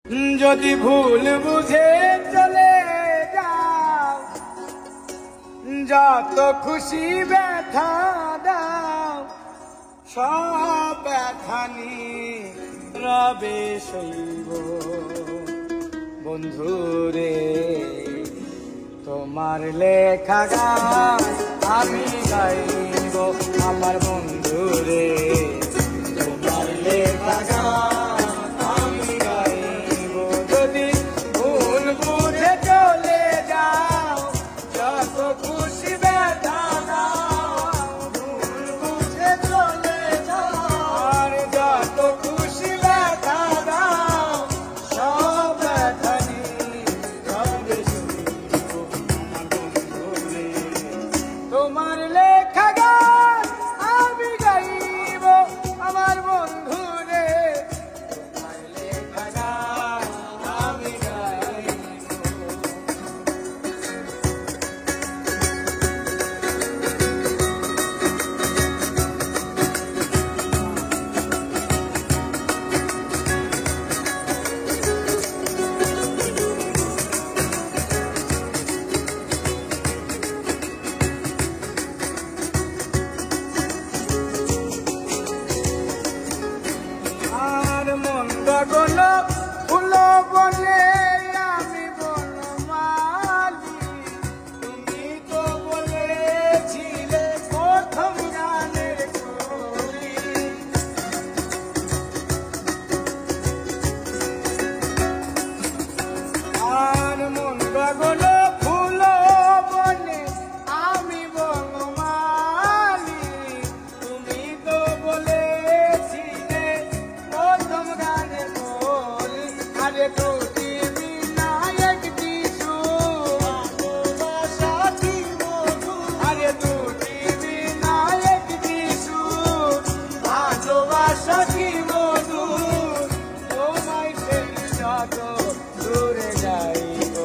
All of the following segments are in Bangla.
যদি ভুল বুঝে চলে যাও, যত খুশি ব্যথা দাও, সব ব্যথা নিয়ে রবে সইব। বন্ধুরে তোমার লেখা গান আমি গাইব, আমার বন্ধুরে তোমার লেখা গান আমি গাইব। যদি ভুল বুঝে চলে যাও, যত খুশি ব্যথা দাও, ভুল বুঝে চলে যাও, আর যত খুশি ব্যথা দাও, সব ব্যথা নিয়ে রবে সইব। আমার বন্ধুরে তোমার লেখা গান আমি গাইব, আমার বন্ধুরে তোমার লেখা গান আমি গাইব। আর মন্দ কোন ফুল বলে আমি বনমালী, তুমি তো বলেছিলে প্রথম গানের কলি। আর মন্দ কোন ফুল বলে আমি বনমালী, তুমি তো বলেছিলে প্রথম গানের কলি। আরে দুটি বিনায়ক দিশু, ভালোবাসা কি মধুর, আরে দুটি বিনায়ক দিশু, ভালোবাসা কি মধুর। তোমায় ছেড়ে যত দূরে যাইব,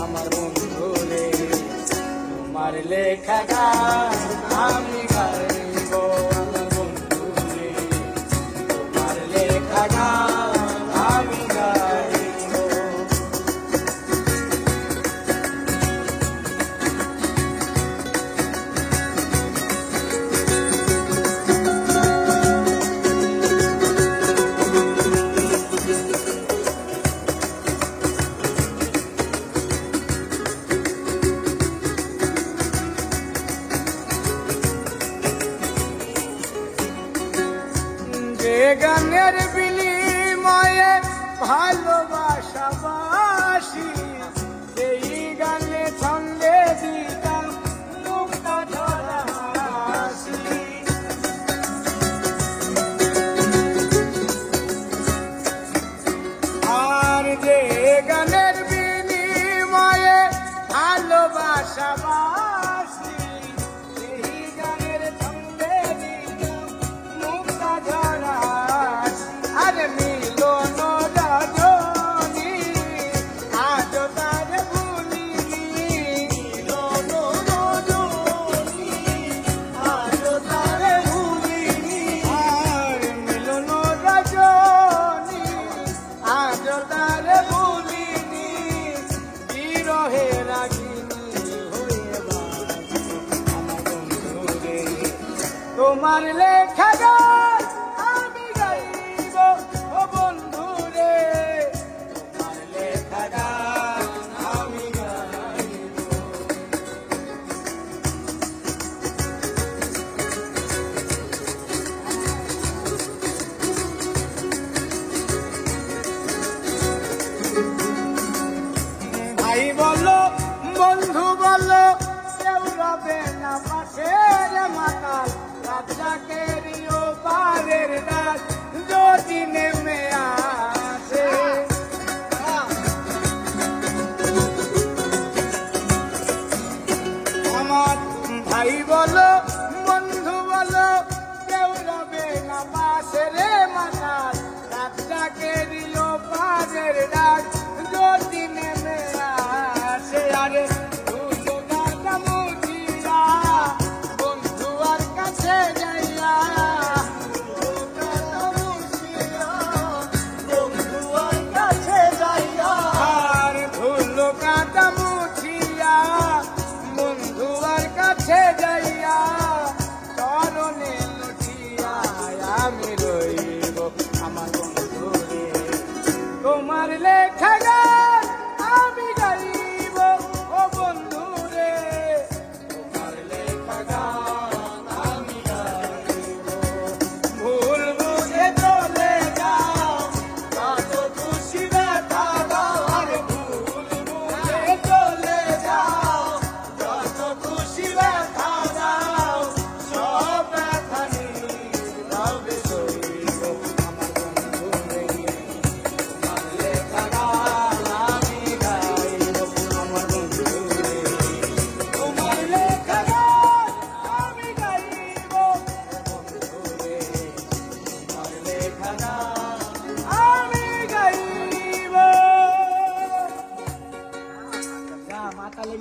আমার বন্ধুরে তোমার লেখা গান আমি গাইব। আমার বন্ধুরে তোমার লেখা গান আমি গাইব। যে গানের বিনিময়ে ভালোবাসা বাসি, সেই গানে ছন্দে দিতাম মুক্তা ঝরা হাসি। আর যে গানের বিনিময়ে ভালোবাসা বাসি, সেই গানের ছন্দে দিতাম মুক্তা ঝরা হাসি। আর মিলন রজনী আজ তার ভুলিনি, মিলন রজনী আজ তার ভুলিনি। আর মিলন রজনী আজ তার ভুলিনি, বিরহে রাগিনী হয়ে বাঁচি। আমার বন্ধুরে তোমার লেখা গান আমি গাইব, ও বন্ধুরে তোমার লেখা গান আমি গাইব। ভাই বলো বন্ধু বলো, কেউ রবে না পাশে রে মাতাল, রাজাকেরিও পারের ডাক যদি নেমে আসে। আমার ভাই বলো বন্ধু বলো, কেউ রবে না পাশে রে মাতাল, রাজাকেরিও পারের ডাক যদি নেমে আসে। আরে দুজনা মুজিয়া বন্ধু আর কাছে যাইয়া, দুজনা মুজিয়া বন্ধু আর কাছে যাইয়া, তোমার লেখা গান আমি গাইব ও বন্ধু রে তোমার লেখা গান আমি গাইব ভুল বুঝে চলে যাও যত খুশি ব্যথা দাও আরে ভুল বুঝে চলে যাও যত খুশি ব্যথা দাও সব ব্যথা নিয়ে রবে সইব আমার বন্ধু রে তোমার লেখা গান আমি গাইব আমার বন্ধু রে তোমার লেখা গান আমি গাইব বন্ধু রে তোমার লেখা গান আমি গাইব। মাতালে